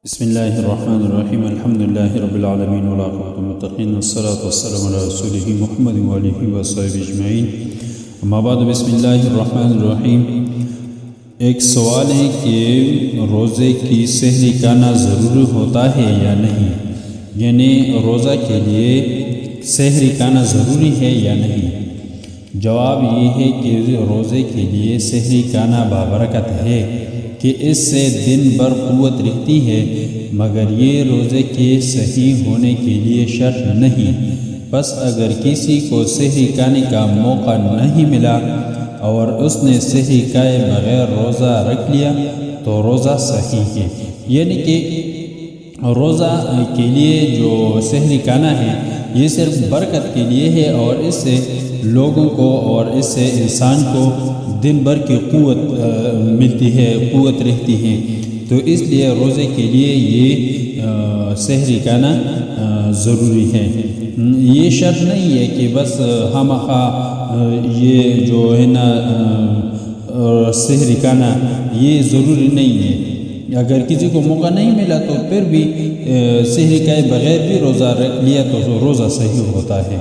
بسم اللہ الرحمن الرحیم الحمد للہ رب العالمین والعاقبۃ للمتقین والصلاۃ والسلام علی رسولہ محمد وآلہ وصحبہ اجمعین اما بعد بسم اللہ الرحمن الرحیم۔ ایک سوال ہے کہ روزے کی سحری کھانا ضروری ہوتا ہے یا نہیں، یعنی روزہ کے لیے سحری کھانا ضروری ہے یا نہیں۔ جواب یہ ہے کہ روزے کے لیے سحری کھانا بابرکت ہے کہ اس سے دن بھر قوت رہتی ہے، مگر یہ روزے کے صحیح ہونے کے لیے شرط نہیں۔ بس اگر کسی کو سحری کھانے کا موقع نہیں ملا اور اس نے سحری کھائے بغیر روزہ رکھ لیا تو روزہ صحیح ہے، یعنی کہ روزہ کے لیے جو سحری کھانا ہے یہ صرف برکت کے لیے ہے، اور اس سے لوگوں کو اور اس سے انسان کو دن بھر کی قوت ملتی ہے، قوت رہتی ہے، تو اس لیے روزے کے لیے یہ سحری کھانا ضروری ہے۔ یہ شرط نہیں ہے کہ بس یہ جو ہے نا سحری کھانا یہ ضروری نہیں ہے۔ اگر کسی کو موقع نہیں ملا تو پھر بھی سحری کھائے بغیر بھی روزہ رکھ لیا تو روزہ صحیح ہوتا ہے۔